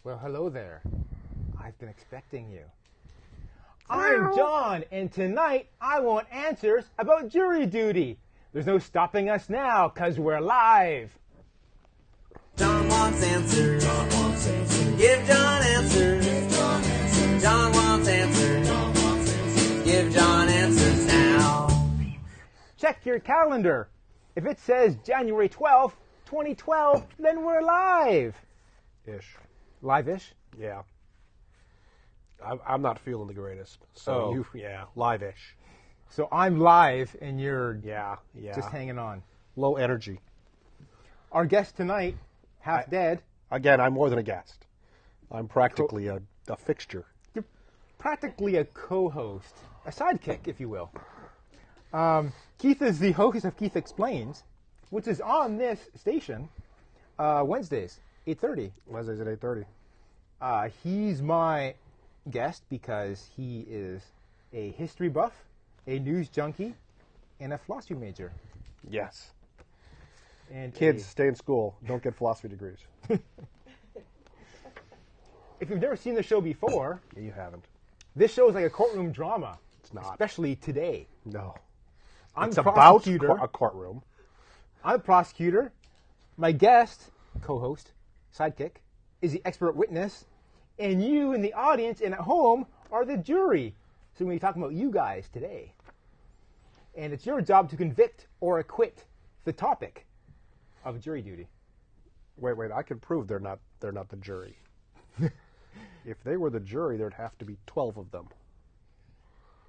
Well, hello there. I've been expecting you. I'm John, and tonight I want answers about jury duty. There's no stopping us now, because we're live. John wants answers. John wants answers. Give John answers. Give John answers. John wants answers. John wants answers. Give John answers now. Check your calendar. If it says January 12th, 2012, then we're live. Ish. Live-ish? Yeah. I'm not feeling the greatest. So live-ish. So I'm live, and you're Yeah. just hanging on. Low energy. Our guest tonight, half dead. Again, I'm more than a guest. I'm practically a fixture. You're practically a co-host, a sidekick, if you will. Keith is the host of Keith Explains, which is on this station Wednesdays, 8:30. Wednesdays at 8:30. He's my guest because he is a history buff, a news junkie, and a philosophy major. Yes. And Kids, stay in school. Don't get philosophy degrees. if you've never seen the show before, You haven't. this show is like a courtroom drama. It's not. Especially today. No. I'm It's the about prosecutor. a courtroom. I'm the prosecutor. My guest, co-host, sidekick, is the expert witness. And you in the audience and at home are the jury. So we're talking about you guys today. And it's your job to convict or acquit the topic of jury duty. Wait. I can prove they're not the jury. If they were the jury, there'd have to be 12 of them.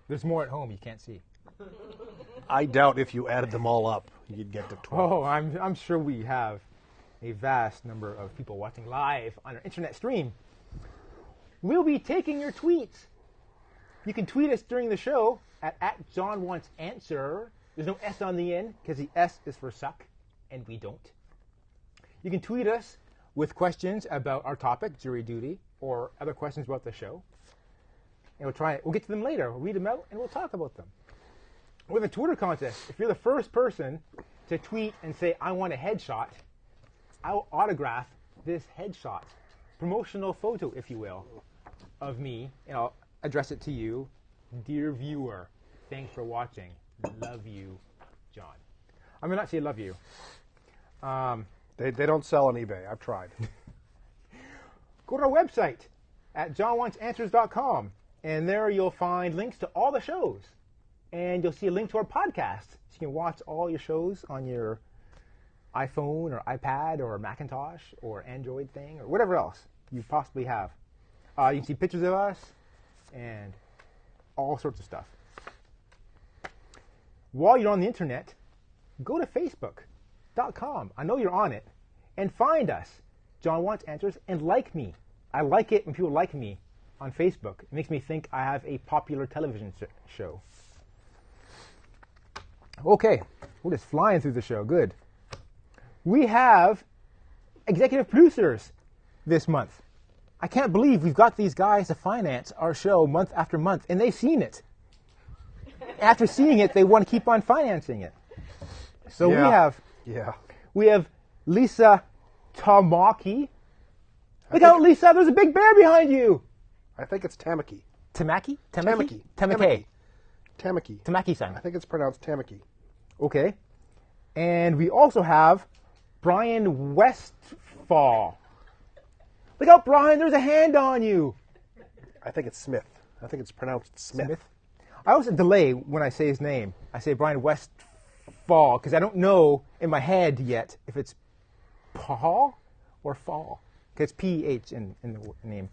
There's more at home you can't see. I doubt if you added them all up, you'd get to 12. Oh, I'm sure we have a vast number of people watching live on our internet stream. We'll be taking your tweets. You can tweet us during the show at @JohnWantsAnswer. There's no S on the end because the S is for suck, and we don't. You can tweet us with questions about our topic, jury duty, or other questions about the show. And we'll get to them later. We'll read them out, and we'll talk about them. We have a Twitter contest. If you're the first person to tweet and say, I want a headshot, I will autograph this headshot. Promotional photo, if you will, of me, and I'll address it to you. Dear viewer, thanks for watching. Love you, John. I'm going to not say love you. They don't sell on eBay. I've tried. Go to our website at johnwantsanswers.com, and there you'll find links to all the shows. And you'll see a link to our podcast. So you can watch all your shows on your iPhone or iPad or Macintosh or Android thing or whatever else you possibly have. You can see pictures of us and all sorts of stuff. While you're on the internet, go to Facebook.com. I know you're on it. And find us, John Wants Answers, and like me. I like it when people like me on Facebook. It makes me think I have a popular television show. Okay, we're just flying through the show. Good. We have executive producers this month. I can't believe we've got these guys to finance our show month after month, and they've seen it. After seeing it, they want to keep on financing it. So we have Lisa Tamaki. Look out, Lisa, there's a big bear behind you. I think it's Tamaki. Tamaki? Tamaki. Tamaki. Tamaki. Tamaki-san. I think it's pronounced Tamaki. Okay. And we also have Brian Westfall. Look out, Brian, there's a hand on you. I think it's Smith. I think it's pronounced Smith. I always delay when I say his name. I say Brian Westfall because I don't know in my head yet if it's Paul or Fall. Because it's P-H in the name.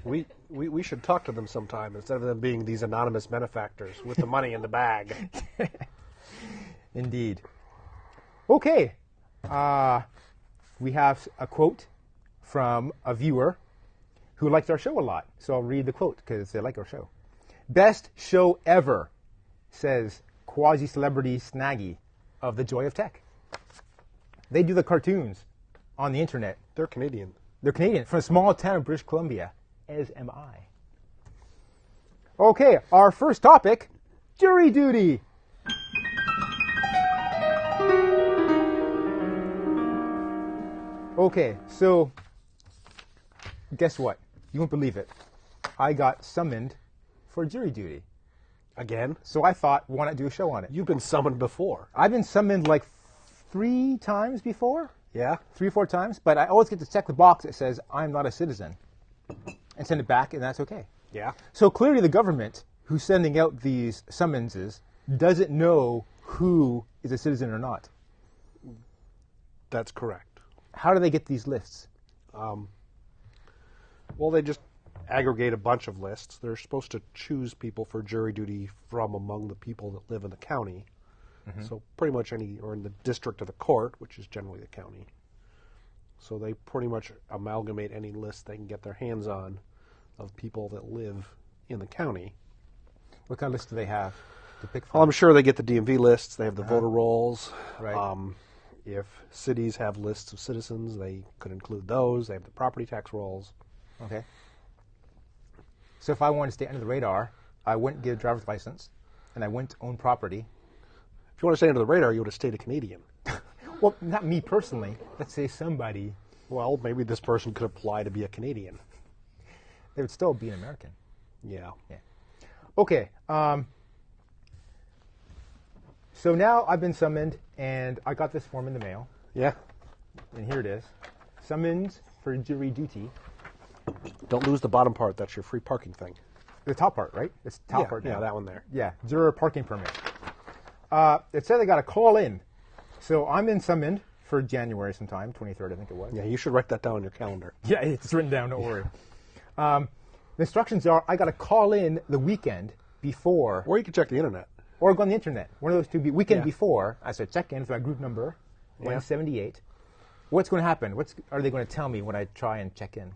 We should talk to them sometime instead of them being these anonymous benefactors with the money in the bag. Indeed. Okay. We have a quote from a viewer who likes our show a lot. So I'll read the quote because they like our show. Best show ever, says quasi-celebrity Snaggy of The Joy of Tech. They do the cartoons on the internet. They're Canadian. They're Canadian, from a small town in British Columbia, as am I. Okay, our first topic, jury duty. Okay, so guess what? You won't believe it. I got summoned for jury duty. Again? So I thought, why not do a show on it? You've been summoned before. I've been summoned like 3 times before. Yeah? 3 or 4 times. But I always get to check the box that says, I'm not a citizen. And send it back, and that's okay. Yeah. So clearly the government who's sending out these summonses doesn't know who is a citizen or not. That's correct. How do they get these lists? Well, they just aggregate a bunch of lists. They're supposed to choose people for jury duty from among the people that live in the county. So pretty much or in the district of the court, which is generally the county. So they pretty much amalgamate any list they can get their hands on of people that live in the county. What kind of list do they have to pick from? Well, I'm sure they get the DMV lists. They have the voter rolls. Right. If cities have lists of citizens, they could include those. They have the property tax rolls. Okay. So if I wanted to stay under the radar, I wouldn't get a driver's license, and I wouldn't own property. If you want to stay under the radar, you would have stayed a Canadian. Well, not me personally. Let's say somebody. Well, maybe this person could apply to be a Canadian. They would still be an American. Yeah. Okay. So now I've been summoned, and I got this form in the mail, Yeah. and here it is. Summons for jury duty. Don't lose the bottom part. That's your free parking thing. The top part, right? It's the top yeah, part. yeah, now. that one there. Yeah, juror parking permit. It said I got to call in. So I'm in summoned for January sometime, 23rd, I think it was. Yeah, you should write that down on your calendar. Yeah, it's written down, don't worry. The instructions are I got to call in the weekend before. Or you can check the internet. Or go on the internet. One of those two. Weekend Yeah. before, I said check in for my group number, 178. What's going to happen? Are they going to tell me when I try and check in?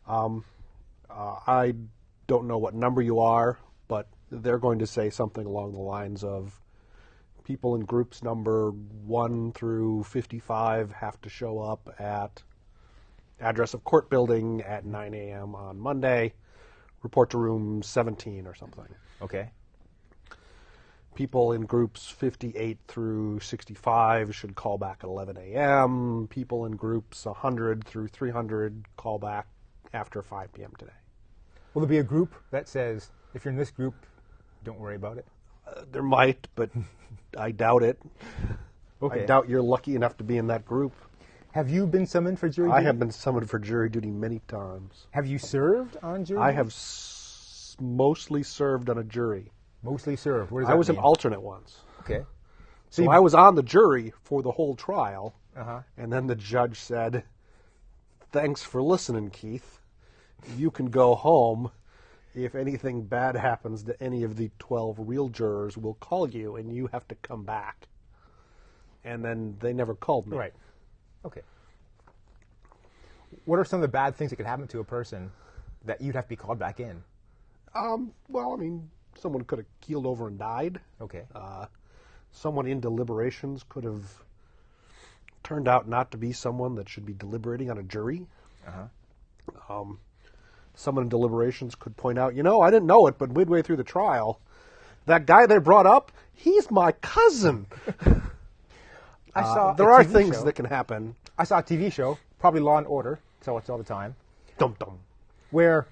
I don't know what number you are, but they're going to say something along the lines of people in groups number 1 through 55 have to show up at address of court building at 9 a.m. on Monday. Report to room 17 or something. Okay. People in groups 58 through 65 should call back at 11 a.m. People in groups 100 through 300 call back after 5 p.m. today. Will there be a group that says, if you're in this group, don't worry about it? There might, but I doubt it. Okay. I doubt you're lucky enough to be in that group. Have you been summoned for jury I duty? have been summoned for jury duty many times. Have you served on jury I duty? have mostly served on a jury. Mostly served. What does I that was an mean? alternate once. Okay. So I was on the jury for the whole trial, Uh-huh. and then the judge said, "Thanks for listening, Keith. You can go home. If anything bad happens to any of the 12 real jurors, we'll call you, and you have to come back." And then they never called me. Right. Okay. What are some of the bad things that could happen to a person that you'd have to be called back in? Well, I mean, someone could have keeled over and died. Okay. Someone in deliberations could have turned out not to be someone that should be deliberating on a jury. Someone in deliberations could point out, I didn't know it, but midway through the trial, that guy they brought up, he's my cousin. I saw there a are TV things show. that can happen. I saw a TV show, probably Law and Order, so I watch it all the time, Dum dum. where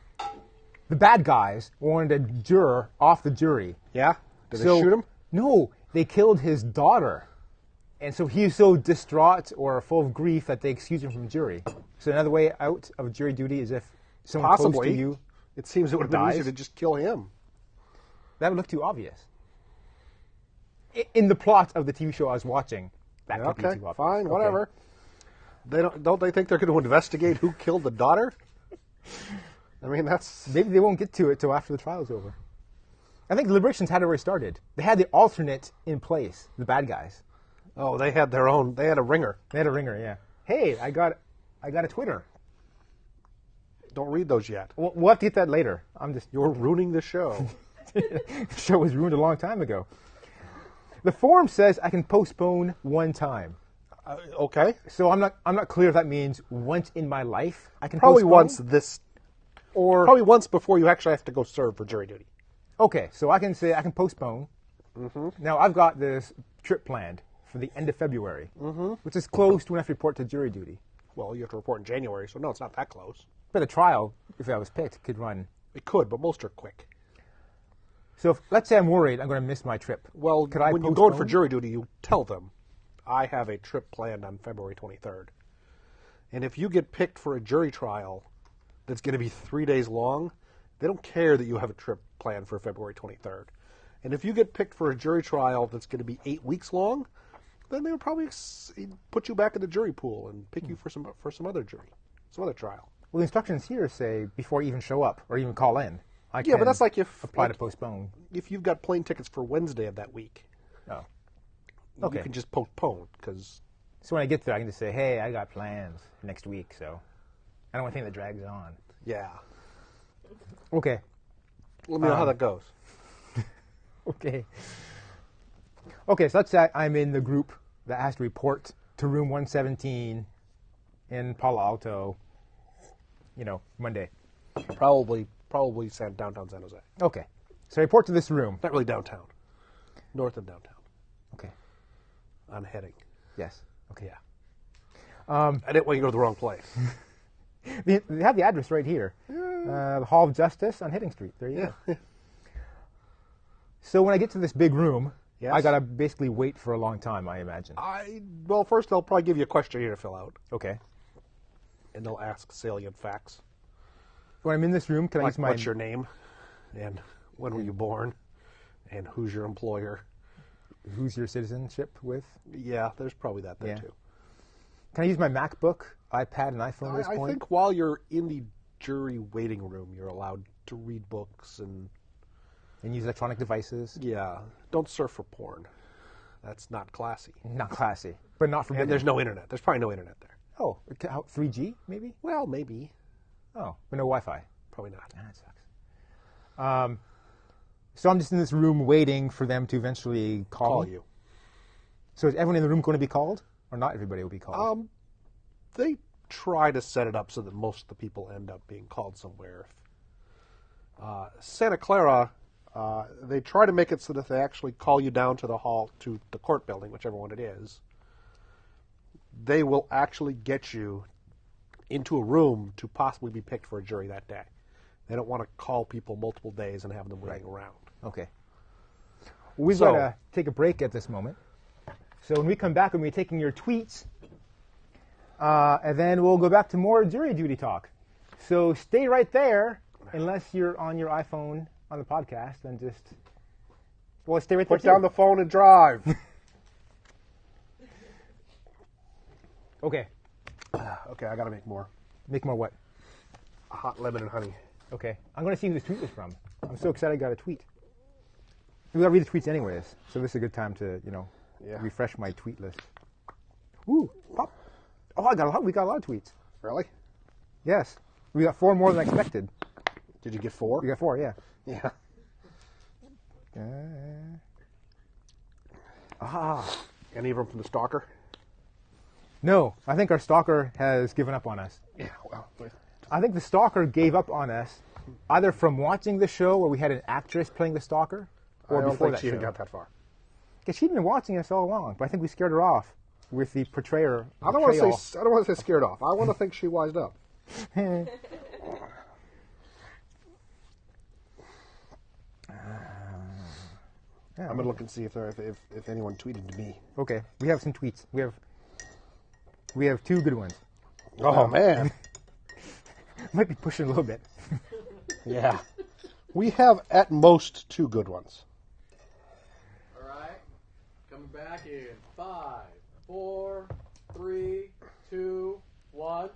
the bad guys wanted a juror off the jury. Yeah? Did So- they shoot him? No, they killed his daughter. And so he was so distraught or full of grief that they excused him from jury. So another way out of jury duty is if someone close Possibly. to you, It seems it would have been dies. easier to just kill him. that would look too obvious. In the plot of the TV show I was watching, that could be Okay, too obvious. fine, Okay. whatever. They don't they think they're going to investigate who killed the daughter? I mean, that's... Maybe they won't get to it till after the trial's over. I think deliberations had already started. They had the alternate in place, the bad guys. Oh, they had their own... They had a ringer. They had a ringer, yeah. Hey, I got a Twitter. Don't read those yet. We'll have to get that later. You're ruining the show. The show was ruined a long time ago. The form says I can postpone one time. Okay. So I'm not clear if that means once in my life I can Probably postpone, Probably once before you actually have to go serve for jury duty. Okay, so I can say I can postpone. Mm-hmm. Now I've got this trip planned for the end of February, which is close to when I have to report to jury duty. Well, you have to report in January, so no, it's not that close. But the trial, if I was picked, could run. It could, but most are quick. So let's say I'm worried I'm going to miss my trip. Well, could I when you go in for jury duty, you tell them, I have a trip planned on February 23rd. And if you get picked for a jury trial that's going to be 3 days long, they don't care that you have a trip planned for February 23rd. And if you get picked for a jury trial that's going to be 8 weeks long, then they would probably put you back in the jury pool and pick you for some other jury, some other trial. Well, the instructions here say before you even show up or even call in. Yeah, but that's like if apply to postpone. If you've got plane tickets for Wednesday of that week, okay, you can just postpone because. So when I get there, I can just say, "Hey, I got plans next week, so I don't want anything that drags on." Yeah. Okay. Let me know how that goes. Okay. Okay, so let's say I'm in the group that has to report to room 117 in Palo Alto. Monday. Probably downtown San Jose. Okay. So I report to this room. Not really downtown. North of downtown. Okay. On heading. Yes. Okay. Yeah. I didn't want you to go to the wrong place. They have the address right here. The Hall of Justice on Heading Street. There you go. So when I get to this big room, yes. I got to basically wait for a long time, I imagine. Well, first they'll probably give you a questionnaire to fill out. Okay. And they'll ask salient facts. When I'm in this room, can I use my... What's your name? And when were you born? And who's your employer? Who's your citizenship with? Yeah, there's probably that there too. Can I use my MacBook, iPad, and iPhone at this point? I think while you're in the jury waiting room, you're allowed to read books and use electronic devices. Yeah, don't surf for porn. That's not classy. Not classy, but not forbidden. And there's no internet. There's probably no internet there. Oh, 3G maybe? Well, maybe. Oh, but no Wi-Fi. Probably not. That sucks. So I'm just in this room waiting for them to eventually call you. So is everyone in the room going to be called, or not everybody will be called? They try to set it up so that most of the people end up being called somewhere. Santa Clara, they try to make it so that if they actually call you down to the hall, to the court building, whichever one it is, they will actually get you into a room to possibly be picked for a jury that day. They don't want to call people multiple days and have them waiting around. Okay. We've got to take a break at this moment. So when we come back, we'll be taking your tweets, and then we'll go back to more jury duty talk. So stay right there, unless you're on your iPhone on the podcast, then just... Well, stay right there. Put down the phone and drive. Okay. Okay, I got to make more. Make more what? Hot lemon and honey. Okay. I'm going to see who this tweet was from. I'm so excited I got a tweet. We got to read the tweets anyways, so this is a good time to, refresh my tweet list. Ooh, pop. Oh, we got a lot of tweets. Really? Yes. We got 4 more than I expected. Did you get 4? We got 4, yeah. Yeah. Any of them from the stalker? No, I think our stalker has given up on us. Yeah, well. I think the stalker gave up on us either from watching the show where we had an actress playing the stalker, or before that show. I don't think she even got that far. Because she'd been watching us all along, but I think we scared her off with the portrayer. I don't want to say scared off. I want to think she wised up. I'm going to look and see if anyone tweeted to me. Okay, we have some tweets. We have 2 good ones. Oh, man. Might be pushing a little bit. Yeah. We have at most 2 good ones. All right. Coming back in 5, 4, 3, 2, 1.